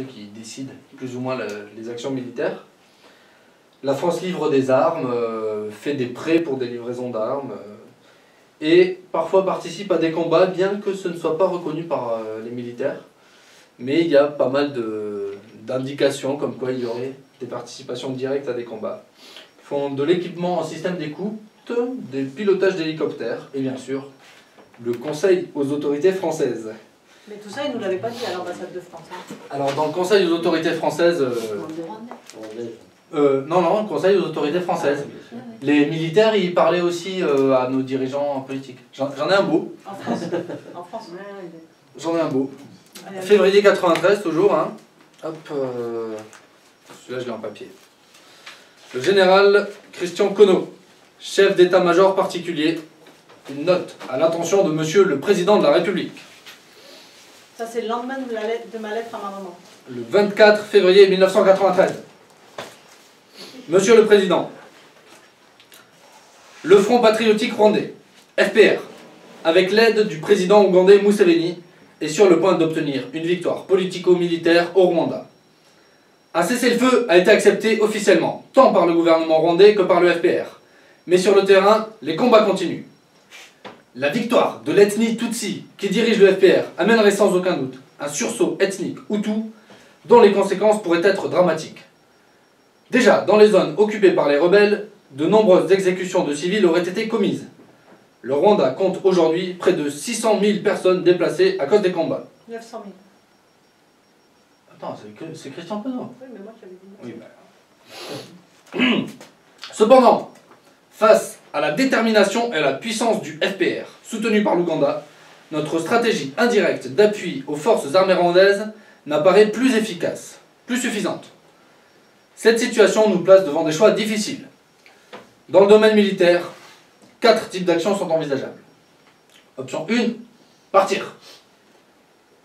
qui décide plus ou moins les actions militaires. La France livre des armes, fait des prêts pour des livraisons d'armes, et parfois participe à des combats, bien que ce ne soit pas reconnu par les militaires. Mais il y a pas mal d'indications comme quoi il y aurait des participations directes à des combats. Ils font de l'équipement en système d'écoute, des pilotages d'hélicoptères, et bien sûr, le conseil aux autorités françaises. Mais tout ça, ils ne nous l'avaient pas dit à l'ambassade de France. Hein. Alors, dans le conseil aux autorités françaises... non, le conseil aux autorités françaises. Les militaires, ils parlaient aussi à nos dirigeants politiques. J'en ai un beau. En France. En France. J'en ai un beau. Février 93, toujours. Hein. Hop. Celui-là, je l'ai en papier. Le général Christian Conneau, chef d'état-major particulier. Une note à l'attention de monsieur le président de la République. Ça, c'est le lendemain de ma lettre à ma maman. Le 24 février 1993. Monsieur le Président, le Front patriotique rwandais, FPR, avec l'aide du président ougandais Museveni, est sur le point d'obtenir une victoire politico-militaire au Rwanda. Un cessez-le-feu a été accepté officiellement, tant par le gouvernement rwandais que par le FPR. Mais sur le terrain, les combats continuent. La victoire de l'ethnie Tutsi qui dirige le FPR amènerait sans aucun doute un sursaut ethnique Hutu dont les conséquences pourraient être dramatiques. Déjà, dans les zones occupées par les rebelles, de nombreuses exécutions de civils auraient été commises. Le Rwanda compte aujourd'hui près de 600 000 personnes déplacées à cause des combats. 900 000. Attends, c'est Christian Conneau. Oui, mais moi j'avais dit. Oui, Cependant, face à la détermination et à la puissance du FPR, soutenu par l'Ouganda, notre stratégie indirecte d'appui aux forces armées rwandaises n'apparaît plus efficace, plus suffisante. Cette situation nous place devant des choix difficiles. Dans le domaine militaire, 4 types d'actions sont envisageables. Option 1, partir.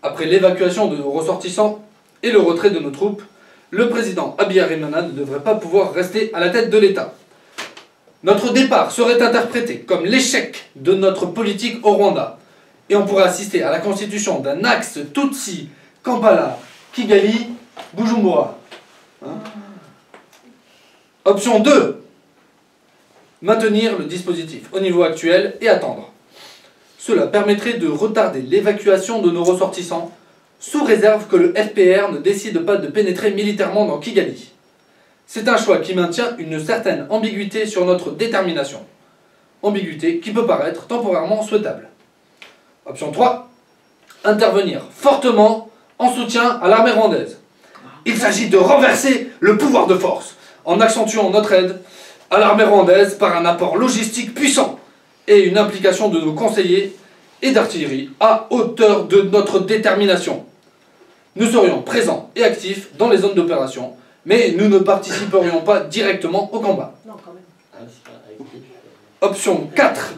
Après l'évacuation de nos ressortissants et le retrait de nos troupes, le président Habyarimana ne devrait pas pouvoir rester à la tête de l'État. Notre départ serait interprété comme l'échec de notre politique au Rwanda, et on pourrait assister à la constitution d'un axe Tutsi, Kampala, Kigali, Bujumbura. Hein? Option 2. Maintenir le dispositif au niveau actuel et attendre. Cela permettrait de retarder l'évacuation de nos ressortissants, sous réserve que le FPR ne décide pas de pénétrer militairement dans Kigali. C'est un choix qui maintient une certaine ambiguïté sur notre détermination. Ambiguïté qui peut paraître temporairement souhaitable. Option 3. Intervenir fortement en soutien à l'armée rwandaise. Il s'agit de renverser le pouvoir de force en accentuant notre aide à l'armée rwandaise par un apport logistique puissant et une implication de nos conseillers et d'artillerie à hauteur de notre détermination. Nous serions présents et actifs dans les zones d'opération, mais nous ne participerions pas directement au combat. Non, quand même. Option 4.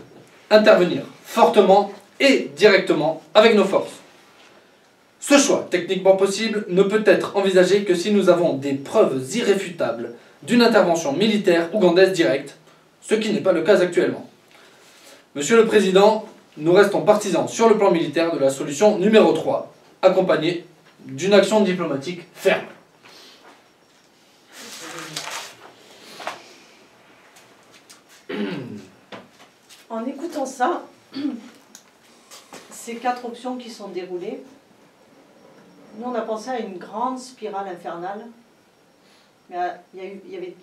Intervenir fortement et directement avec nos forces. Ce choix, techniquement possible, ne peut être envisagé que si nous avons des preuves irréfutables d'une intervention militaire ougandaise directe, ce qui n'est pas le cas actuellement. Monsieur le Président, nous restons partisans sur le plan militaire de la solution numéro 3, accompagnée d'une action diplomatique ferme. En écoutant ça, ces 4 options qui sont déroulées, nous on a pensé à une grande spirale infernale, mais il y avait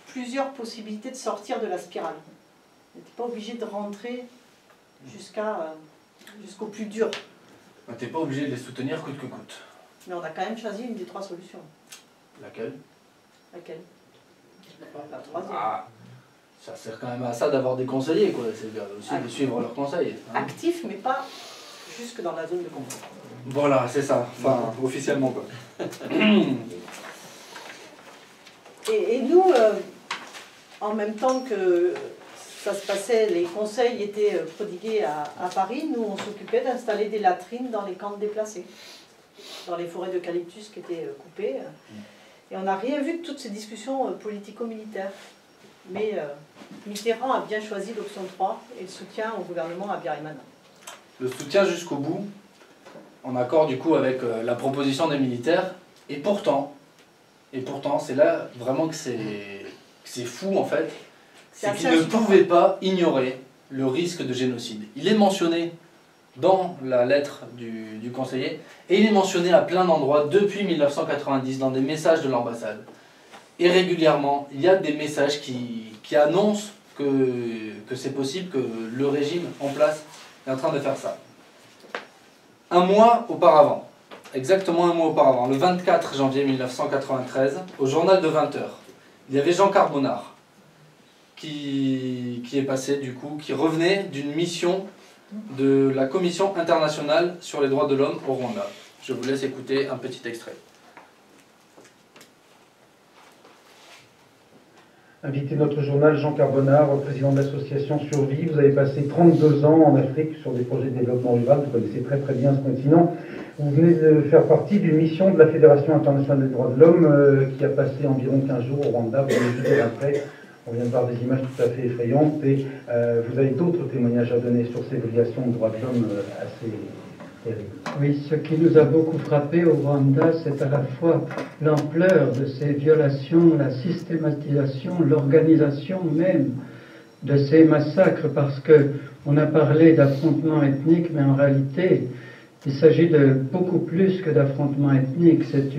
plusieurs possibilités de sortir de la spirale. On n'était pas obligé de rentrer jusqu'au plus dur. Tu n'es pas obligé de les soutenir coûte que coûte. Mais on a quand même choisi une des 3 solutions. Laquelle? Laquelle? La 3e. Ah, ça sert quand même à ça d'avoir des conseillers, quoi. C'est aussi de suivre leurs conseils. Hein. Actif, mais pas jusque dans la zone de conflit. Voilà, c'est ça. Enfin, officiellement, quoi. Et nous, en même temps que ça se passait, les conseils étaient prodigués à Paris, nous on s'occupait d'installer des latrines dans les camps de déplacés, dans les forêts d'eucalyptus qui étaient coupées. Et on n'a rien vu de toutes ces discussions politico-militaires. Mais Mitterrand a bien choisi l'option 3 et le soutien au gouvernement Habyarimana. Le soutien jusqu'au bout, en accord du coup avec la proposition des militaires, Et pourtant, c'est là vraiment que c'est fou en fait, c'est qu'il ne pouvait pas ignorer le risque de génocide. Il est mentionné dans la lettre du conseiller, et il est mentionné à plein d'endroits depuis 1990 dans des messages de l'ambassade. Et régulièrement, il y a des messages qui annoncent que c'est possible, que le régime en place est en train de faire ça. Un mois auparavant, exactement un mois auparavant, le 24 janvier 1993, au journal de 20h, il y avait Jean Carbonard qui est passé du coup, qui revenait d'une mission de la Commission internationale sur les droits de l'homme au Rwanda. Je vous laisse écouter un petit extrait. Invité de notre journal, Jean Carbonard, président de l'association Survie. Vous avez passé 32 ans en Afrique sur des projets de développement rural. Vous connaissez très très bien ce continent. Vous venez de faire partie d'une mission de la Fédération internationale des droits de l'homme qui a passé environ 15 jours au Rwanda. Vous venez juste après. On vient de voir des images tout à fait effrayantes. Et vous avez d'autres témoignages à donner sur ces violations de droits de l'homme assez terribles. Oui, ce qui nous a beaucoup frappé au Rwanda, c'est à la fois l'ampleur de ces violations, la systématisation, l'organisation même de ces massacres, parce qu'on a parlé d'affrontements ethniques, mais en réalité, il s'agit de beaucoup plus que d'affrontements ethniques. C'est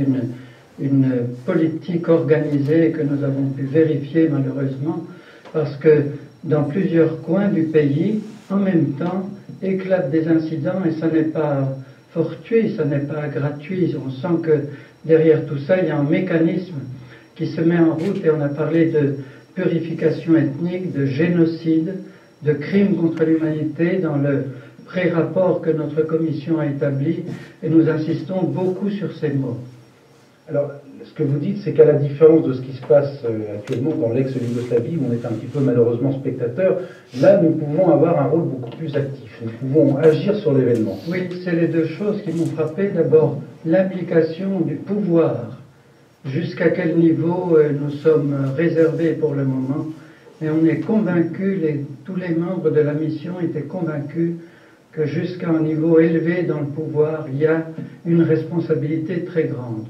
une politique organisée que nous avons pu vérifier malheureusement, parce que dans plusieurs coins du pays, en même temps, éclatent des incidents, et ça n'est pas fortuit, ça n'est pas gratuit. On sent que derrière tout ça, il y a un mécanisme qui se met en route, et on a parlé de purification ethnique, de génocide, de crimes contre l'humanité dans le pré-rapport que notre commission a établi, et nous insistons beaucoup sur ces mots. Alors, ce que vous dites, c'est qu'à la différence de ce qui se passe actuellement dans l'ex-Yougoslavie, où on est un petit peu malheureusement spectateur, là, nous pouvons avoir un rôle beaucoup plus actif. Nous pouvons agir sur l'événement. Oui, c'est les deux choses qui m'ont frappé. D'abord, l'implication du pouvoir. Jusqu'à quel niveau nous sommes réservés pour le moment. Mais on est convaincus, tous les membres de la mission étaient convaincus que jusqu'à un niveau élevé dans le pouvoir, il y a une responsabilité très grande.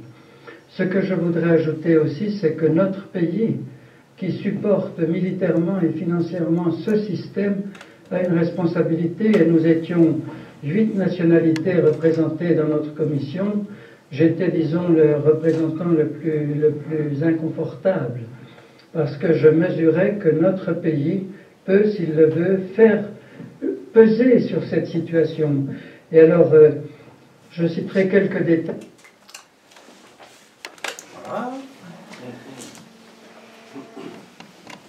Ce que je voudrais ajouter aussi, c'est que notre pays, qui supporte militairement et financièrement ce système, a une responsabilité, et nous étions 8 nationalités représentées dans notre commission. J'étais, disons, le représentant le plus inconfortable, parce que je mesurais que notre pays peut, s'il le veut, faire peser sur cette situation. Et alors, je citerai quelques détails.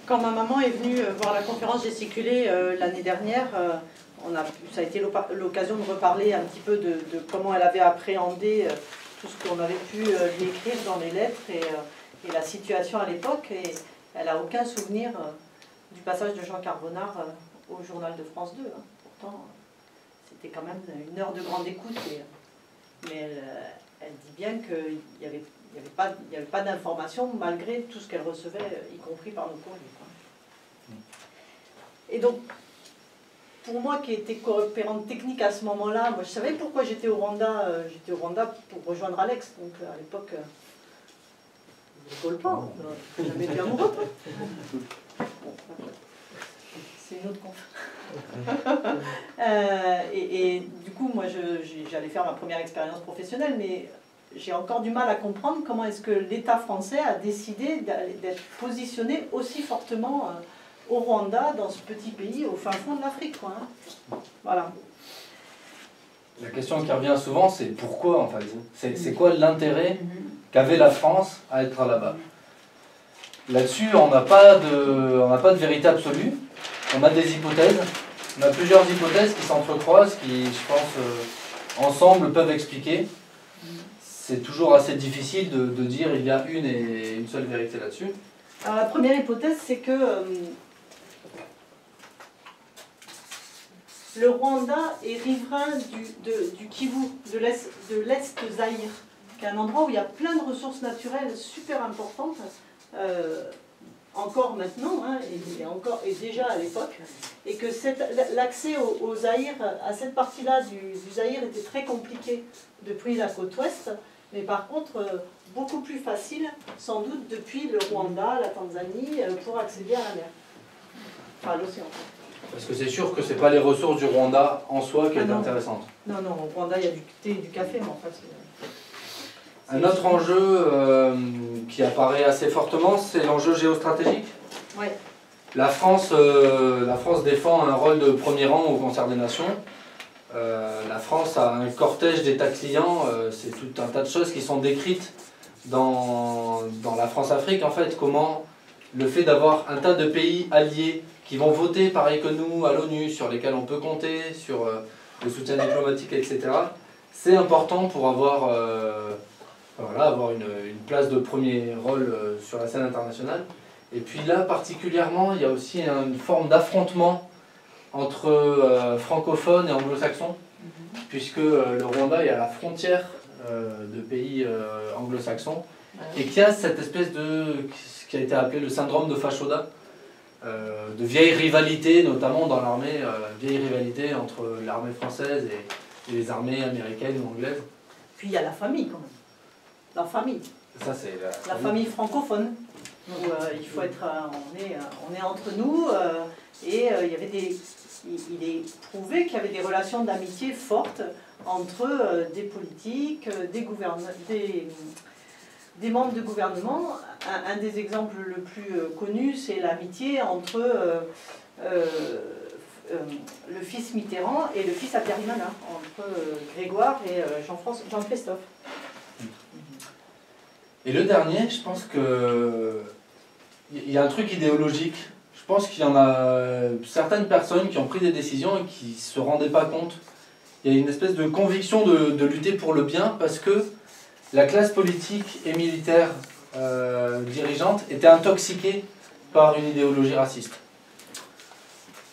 Quand ma maman est venue voir la conférence gesticulée l'année dernière, ça a été l'occasion de reparler un petit peu de comment elle avait appréhendé tout ce qu'on avait pu lui écrire dans les lettres et la situation à l'époque. Et elle n'a aucun souvenir du passage de Jean Carbonard au journal de France 2. Hein. Pourtant, c'était quand même une heure de grande écoute. Mais elle dit bien qu'il n'y avait pas d'informations malgré tout ce qu'elle recevait, y compris par nos courriers. Et donc, pour moi qui étais coopérante technique à ce moment-là, moi je savais pourquoi j'étais au Rwanda. J'étais au Rwanda pour rejoindre Alex, donc à l'époque, je ne rigole pas, je n'ai jamais été amoureux. C'est une autre conférence. Et du coup, moi j'allais faire ma première expérience professionnelle, mais j'ai encore du mal à comprendre comment est-ce que l'État français a décidé d'être positionné aussi fortement au Rwanda, dans ce petit pays, au fin fond de l'Afrique. Hein. Voilà. La question qui revient souvent, c'est pourquoi en fait? C'est quoi l'intérêt qu'avait la France à être là-bas? Là-dessus, on n'a pas de vérité absolue. On a des hypothèses. On a plusieurs hypothèses qui s'entrecroisent, qui, je pense, ensemble peuvent expliquer. C'est toujours assez difficile de dire il y a une seule vérité là-dessus. Alors la première hypothèse, c'est que le Rwanda est riverain du Kivu, de l'Est Zaïre, qui est un endroit où il y a plein de ressources naturelles super importantes, encore maintenant, hein, et déjà à l'époque, et que l'accès au Zaïre, à cette partie-là du Zaïre était très compliqué depuis la côte ouest, mais par contre, beaucoup plus facile, sans doute, depuis le Rwanda, la Tanzanie, pour accéder à la mer. Enfin, à l'océan. Parce que c'est sûr que c'est pas les ressources du Rwanda en soi qui est intéressante. Non, non, au Rwanda, il y a du thé et du café, mais en fait... Un autre enjeu qui apparaît assez fortement, c'est l'enjeu géostratégique. Ouais. La France défend un rôle de premier rang au concert des nations. La France a un cortège d'États clients, c'est tout un tas de choses qui sont décrites dans la France-Afrique. En fait, comment le fait d'avoir un tas de pays alliés qui vont voter pareil que nous à l'ONU, sur lesquels on peut compter, sur le soutien diplomatique, etc. C'est important pour avoir une place de premier rôle sur la scène internationale. Et puis là, particulièrement, il y a aussi une forme d'affrontement entre francophones et anglo-saxons, puisque le Rwanda est à la frontière de pays anglo-saxons, et qu'il y a cette espèce ce qui a été appelé le syndrome de Fashoda, de vieille rivalité, notamment dans l'armée, vieille rivalité entre l'armée française et les armées américaines ou anglaises. Puis il y a la famille quand même. La famille. Ça, c'est la famille francophone. Où, il faut être, on est entre nous et il est prouvé qu'il y avait des relations d'amitié fortes entre des politiques, des membres de gouvernement. Un des exemples le plus connu, c'est l'amitié entre le fils Mitterrand et le fils Habyarimana, entre Grégoire et Jean-Christophe. Et le dernier, je pense que il y a un truc idéologique. Je pense qu'il y en a certaines personnes qui ont pris des décisions et qui ne se rendaient pas compte. Il y a une espèce de conviction de lutter pour le bien parce que la classe politique et militaire dirigeante était intoxiquée par une idéologie raciste.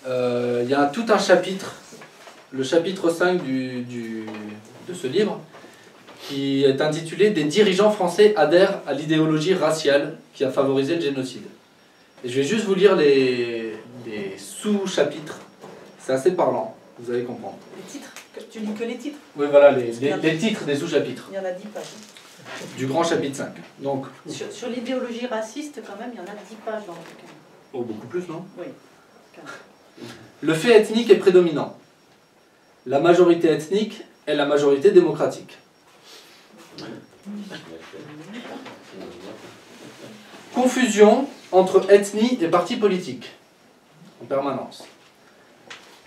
Il y a tout un chapitre, le chapitre 5 de ce livre, qui est intitulé « Des dirigeants français adhèrent à l'idéologie raciale qui a favorisé le génocide ». Et je vais juste vous lire les sous-chapitres, c'est assez parlant, vous allez comprendre. Les titres? Tu lis que les titres? Oui, voilà, les titres des sous-chapitres. Il y en a 10 pages. Du grand chapitre 5. Donc, sur l'idéologie raciste, quand même, il y en a 10 pages dans le bouquin. Oh, beaucoup plus, non? Oui. Le fait ethnique est prédominant. La majorité ethnique est la majorité démocratique. Confusion entre ethnie et parti politique, en permanence.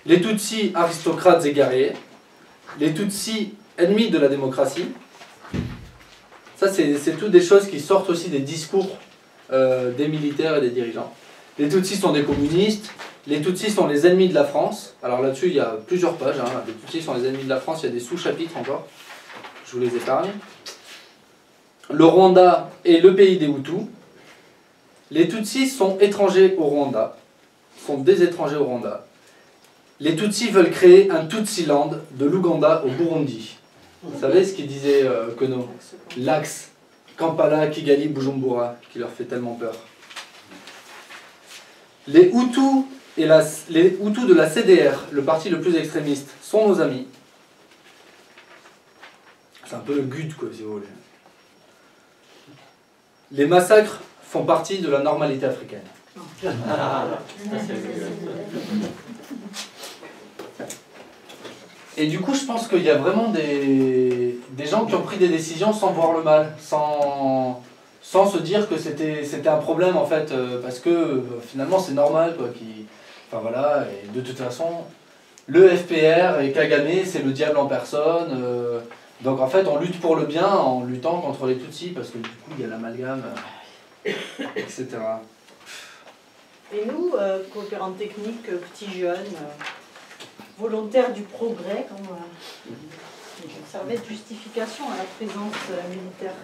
Les Tutsis aristocrates et guerriers, les Tutsis ennemis de la démocratie. Ça, c'est toutes des choses qui sortent aussi des discours des militaires et des dirigeants. Les Tutsis sont des communistes, les Tutsis sont les ennemis de la France. Alors là-dessus, il y a plusieurs pages. Les Tutsis sont les ennemis de la France, il y a des sous-chapitres encore. Je vous les épargne. Le Rwanda est le pays des Hutus. Les Tutsis sont étrangers au Rwanda, sont des étrangers au Rwanda. Les Tutsis veulent créer un Tutsiland de l'Ouganda au Burundi. Vous savez ce qu'il disait Kono? L'axe Kampala, Kigali, Bujumbura, qui leur fait tellement peur. Les Hutus de la CDR, le parti le plus extrémiste, sont nos amis. C'est un peu le GUD, quoi, si vous voulez. Les massacres font partie de la normalité africaine. Et du coup, je pense qu'il y a vraiment des gens qui ont pris des décisions sans voir le mal, sans se dire que c'était un problème, en fait, parce que finalement, c'est normal, quoi. Enfin voilà, et de toute façon, le FPR et Kagame, c'est le diable en personne. Donc en fait, on lutte pour le bien en luttant contre les Tutsis, parce que du coup, il y a l'amalgame, etc. Et nous, coopérants techniques, petits jeunes, volontaires du progrès, comme ça servait de justification à la présence militaire.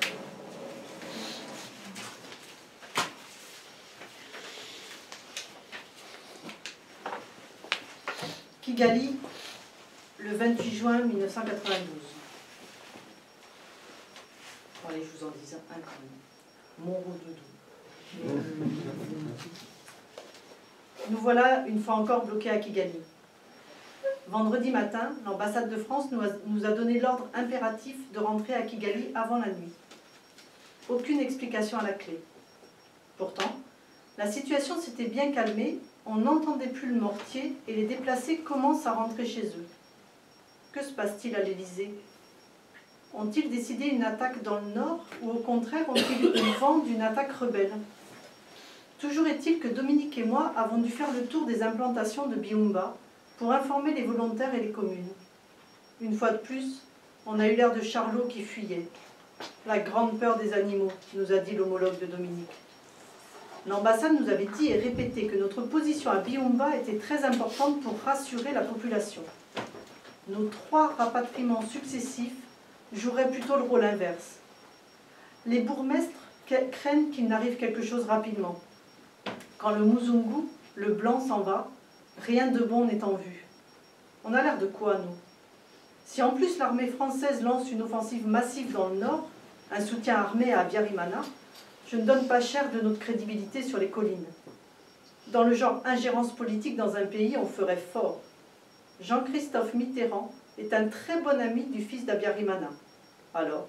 Kigali, le 28 juin 1992. Allez, je vous en dis un quand même. Mon doudou. Nous voilà une fois encore bloqués à Kigali. Vendredi matin, l'ambassade de France nous a donné l'ordre impératif de rentrer à Kigali avant la nuit. aucune explication à la clé. Pourtant, la situation s'était bien calmée, on n'entendait plus le mortier et les déplacés commencent à rentrer chez eux. Que se passe-t-il à l'Élysée? Ont-ils décidé une attaque dans le nord ou au contraire ont-ils eu le vent d'une attaque rebelle? Toujours est-il que Dominique et moi avons dû faire le tour des implantations de Biumba pour informer les volontaires et les communes. Une fois de plus, on a eu l'air de Charlot qui fuyait. La grande peur des animaux, nous a dit l'homologue de Dominique. L'ambassade nous avait dit et répété que notre position à Biumba était très importante pour rassurer la population. Nos 3 rapatriements successifs joueraient plutôt le rôle inverse. Les bourgmestres craignent qu'il n'arrive quelque chose rapidement. Quand le Muzungu, le blanc, s'en va, rien de bon n'est en vue. On a l'air de quoi, nous? Si en plus l'armée française lance une offensive massive dans le nord, un soutien armé à Abiyarimana, je ne donne pas cher de notre crédibilité sur les collines. Dans le genre ingérence politique dans un pays, on ferait fort. Jean-Christophe Mitterrand est un très bon ami du fils d'Abiyarimana. Alors,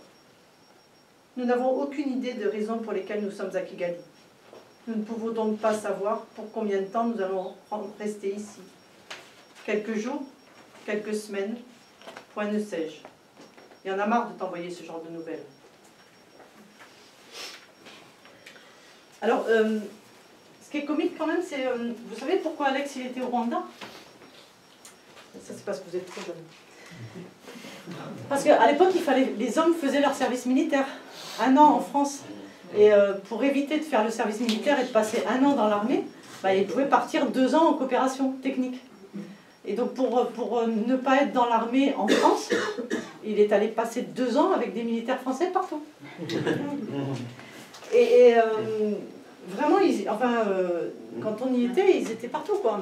nous n'avons aucune idée de raisons pour lesquelles nous sommes à Kigali. Nous ne pouvons donc pas savoir pour combien de temps nous allons rester ici. Quelques jours, quelques semaines, point ne sais-je. Il y en a marre de t'envoyer ce genre de nouvelles. Alors, ce qui est comique quand même, c'est... vous savez pourquoi Alex il était au Rwanda? Ça, c'est parce que vous êtes trop jeune. Parce qu'à l'époque, les hommes faisaient leur service militaire. 1 an en France. Et pour éviter de faire le service militaire et de passer 1 an dans l'armée, bah, ils pouvaient partir 2 ans en coopération technique. Et donc pour ne pas être dans l'armée en France, il est allé passer 2 ans avec des militaires français partout. Et vraiment, quand on y était, ils étaient partout, quoi.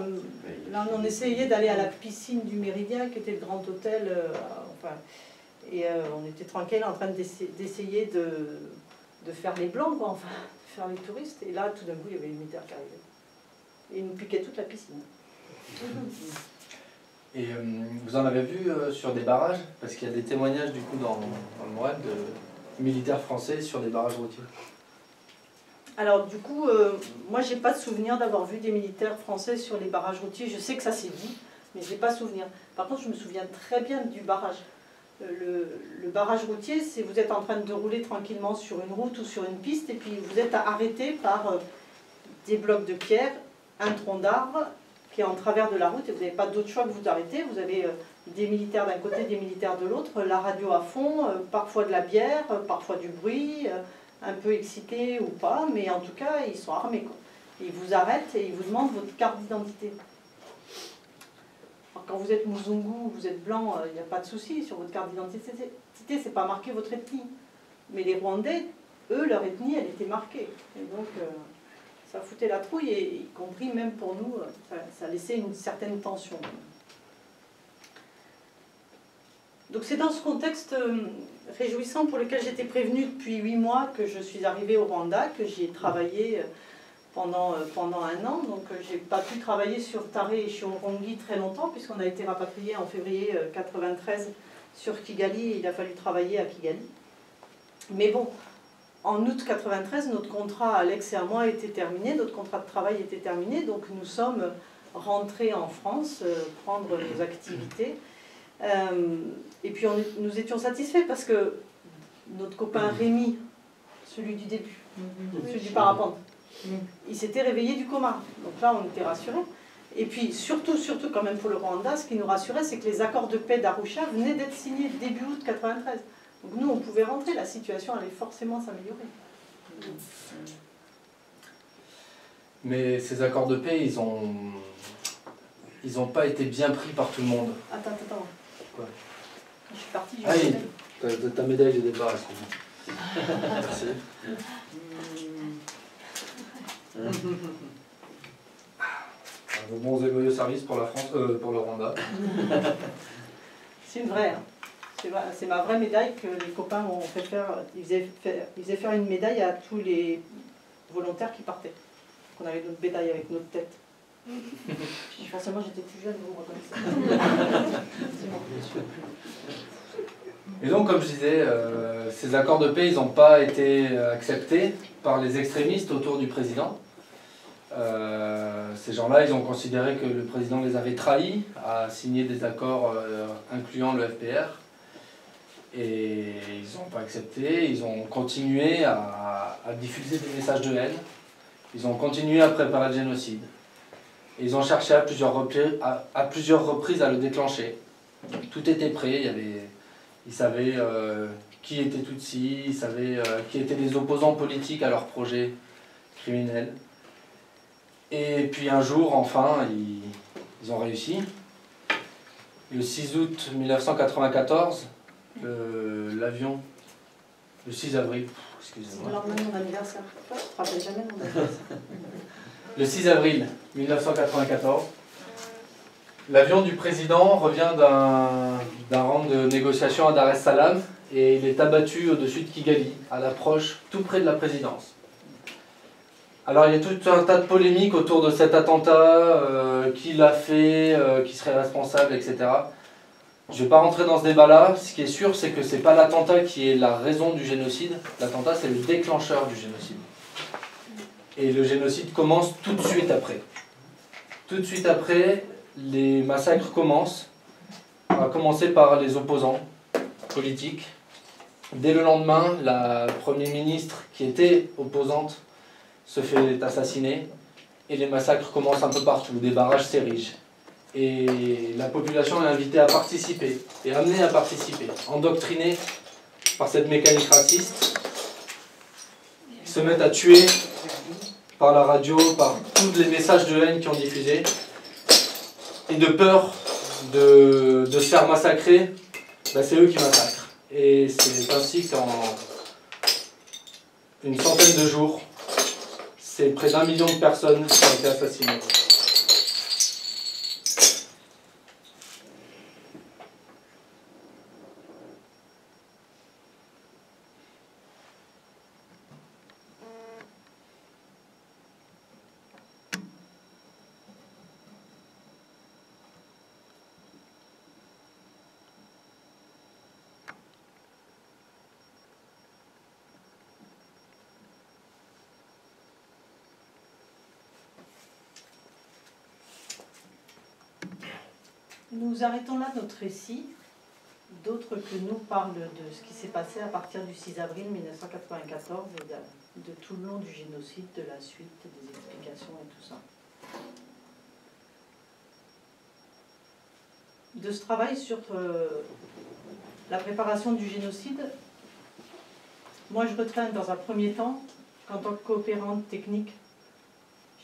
Là, on essayait d'aller à la piscine du Méridien, qui était le grand hôtel, et on était tranquille en train d'essayer de faire les blancs, quoi, enfin, de faire les touristes. Et là, tout d'un coup, il y avait les militaires qui arrivaient. Et ils nous piquaient toute la piscine. Et vous en avez vu sur des barrages? Parce qu'il y a des témoignages, du coup, dans le Morel, de militaires français sur des barrages routiers. Alors du coup, moi j'ai pas de souvenir d'avoir vu des militaires français sur les barrages routiers. Je sais que ça s'est dit, mais j'ai pas souvenir. Par contre, je me souviens très bien du barrage. Le barrage routier, c'est vous êtes en train de rouler tranquillement sur une route ou sur une piste, et puis vous êtes arrêté par des blocs de pierre, un tronc d'arbre qui est en travers de la route, et vous n'avez pas d'autre choix que vous arrêter. Vous avez des militaires d'un côté, des militaires de l'autre, la radio à fond, parfois de la bière, parfois du bruit. Un peu excités ou pas, mais en tout cas, ils sont armés, quoi. Ils vous arrêtent et ils vous demandent votre carte d'identité. Quand vous êtes Muzungu, vous êtes blanc, il n'y a pas de souci sur votre carte d'identité, c'est pas marqué votre ethnie. Mais les Rwandais, eux, leur ethnie, elle était marquée. Et donc, ça foutait la trouille, et y compris même pour nous, ça laissait une certaine tension. Donc c'est dans ce contexte réjouissant pour lequel j'étais prévenue depuis 8 mois que je suis arrivée au Rwanda, que j'y ai travaillé pendant 1 an. Donc j'ai pas pu travailler sur Taré et Shiorongi très longtemps, puisqu'on a été rapatriés en février 93 sur Kigali, et il a fallu travailler à Kigali. Mais bon, en août 93, notre contrat, Alex et à moi, était terminé, notre contrat de travail était terminé, donc nous sommes rentrés en France, prendre nos activités. Et puis nous étions satisfaits parce que notre copain Rémi, celui du début, celui du parapente, il s'était réveillé du coma. Donc là, on était rassurés. Et puis surtout quand même pour le Rwanda, ce qui nous rassurait, c'est que les accords de paix d'Arusha venaient d'être signés début août 93. Donc nous, on pouvait rentrer, la situation allait forcément s'améliorer. Mais ces accords de paix, ils ont pas été bien pris par tout le monde. Attends. Quoi? Je suis partie du oui, ta médaille de départ, excuse-moi. Merci. Vos bons et loyaux services pour la France, pour le Rwanda. C'est une vraie. Hein. C'est ma vraie médaille que les copains m'ont fait faire. Ils faisaient faire une médaille à tous les volontaires qui partaient. On avait notre médaille avec notre tête. Forcément, j'étais plus jeune, vous me reconnaissez. Et donc, comme je disais, ces accords de paix, ils n'ont pas été acceptés par les extrémistes autour du président. Ces gens-là, ils ont considéré que le président les avait trahis à signer des accords incluant le FPR. Et ils n'ont pas accepté, ils ont continué à diffuser des messages de haine. Ils ont continué à préparer le génocide. Et ils ont cherché à plusieurs reprises à le déclencher. Tout était prêt, ils savaient qui était Tutsi, ils savaient qui étaient les opposants politiques à leur projet criminel. Et puis un jour, enfin, ils ont réussi. Le 6 août 1994, l'avion, le 6 avril, excusez-moi. C'est le lendemain de mon anniversaire. Toi, tu te rappelles jamais de mon anniversaire. Le 6 avril 1994, l'avion du président revient d'un rang de négociation à Dar es Salaam et il est abattu au-dessus de Kigali, à l'approche, tout près de la présidence. Alors il y a tout un tas de polémiques autour de cet attentat, qui l'a fait, qui serait responsable, etc. Je ne vais pas rentrer dans ce débat-là. Ce qui est sûr, c'est que ce n'est pas l'attentat qui est la raison du génocide. L'attentat, c'est le déclencheur du génocide. Et le génocide commence tout de suite après. Tout de suite après, les massacres commencent, à commencer par les opposants politiques. Dès le lendemain, la Première ministre, qui était opposante, se fait assassiner. Et les massacres commencent un peu partout, des barrages s'érigent. Et la population est invitée à participer, et amenée à participer, endoctrinée par cette mécanique raciste. Ils se mettent à tuer par la radio, par tous les messages de haine qui ont diffusé. Et de peur de se faire massacrer, ben c'est eux qui massacrent. Et c'est ainsi qu'en une centaine de jours, c'est près d'1 million de personnes qui ont été assassinées. Nous arrêtons là notre récit. D'autres que nous parlent de ce qui s'est passé à partir du 6 avril 1994 et de tout le long du génocide, de la suite, des explications et tout ça. De ce travail sur la préparation du génocide, moi je retiens dans un premier temps qu'en tant que coopérante technique,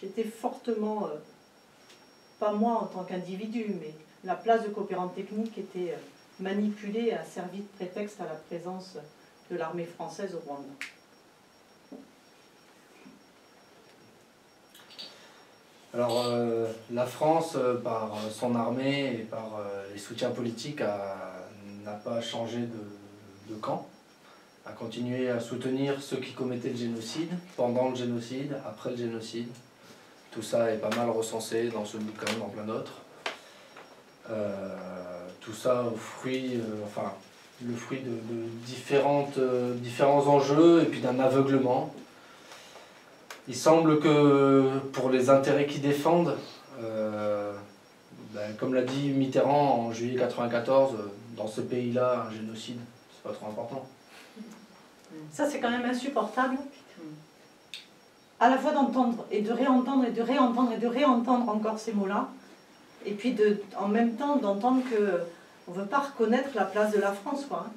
j'étais fortement, pas moi en tant qu'individu, mais la place de coopérante technique était manipulée et a servi de prétexte à la présence de l'armée française au Rwanda. Alors, la France, par son armée et par les soutiens politiques, n'a pas changé de camp, a continué à soutenir ceux qui commettaient le génocide, pendant le génocide, après le génocide. Tout ça est pas mal recensé dans ce bouquin, dans plein d'autres. Tout ça au fruit, le fruit de différents enjeux et puis d'un aveuglement. Il semble que pour les intérêts qu'ils défendent, comme l'a dit Mitterrand en juillet 1994, dans ce pays-là, un génocide, c'est pas trop important. Ça, c'est quand même insupportable, à la fois d'entendre et de réentendre et de réentendre et de réentendre encore ces mots-là, et puis en même temps d'entendre qu'on ne veut pas reconnaître la place de la France, quoi.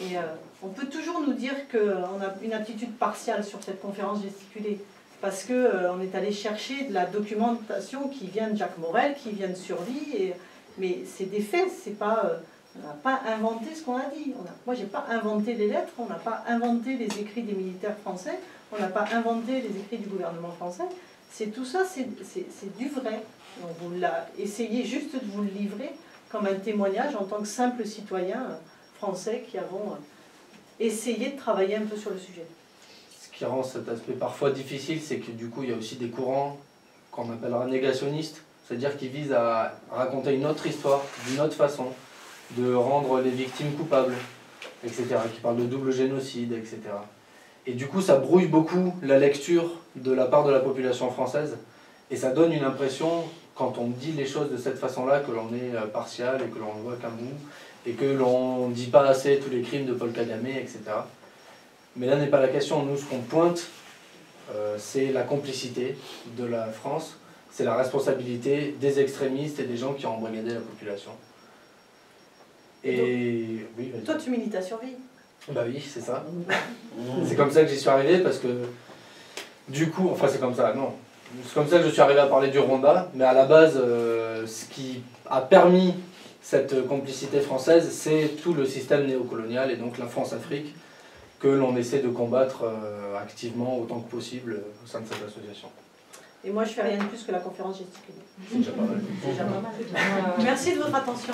Et on peut toujours nous dire qu'on a une attitude partiale sur cette conférence gesticulée, parce qu'on est allé chercher de la documentation qui vient de Jacques Morel, qui vient de Survie, mais c'est des faits, c'est pas... on n'a pas inventé ce qu'on a dit. Moi, je n'ai pas inventé les lettres, on n'a pas inventé les écrits des militaires français, on n'a pas inventé les écrits du gouvernement français. C'est tout ça, c'est du vrai. Donc, vous essayez juste de vous le livrer comme un témoignage en tant que simple citoyen français qui avons essayé de travailler un peu sur le sujet. Ce qui rend cet aspect parfois difficile, c'est que du coup, il y a aussi des courants qu'on appellera négationnistes, c'est-à-dire qui visent à raconter une autre histoire, d'une autre façon, de rendre les victimes coupables, etc., qui parle de double génocide, etc. Et du coup, ça brouille beaucoup la lecture de la part de la population française, et ça donne une impression, quand on dit les choses de cette façon-là, que l'on est partial et que l'on ne voit qu'un bout, et que l'on ne dit pas assez tous les crimes de Paul Kagame, etc. Mais là n'est pas la question. Nous, ce qu'on pointe, c'est la complicité de la France, c'est la responsabilité des extrémistes et des gens qui ont embrigadé la population. Et oui, Toi, tu milites à Survie. Bah oui, c'est ça. C'est comme ça que j'y suis arrivé, parce que du coup, enfin c'est comme ça, non. C'est comme ça que je suis arrivé à parler du Rwanda, mais à la base, ce qui a permis cette complicité française, c'est tout le système néocolonial, et donc la France-Afrique, que l'on essaie de combattre activement autant que possible au sein de cette association. Et moi, je fais rien de plus que la conférence gesticulée. C'est déjà pas mal. C'est déjà pas mal. Merci de votre attention.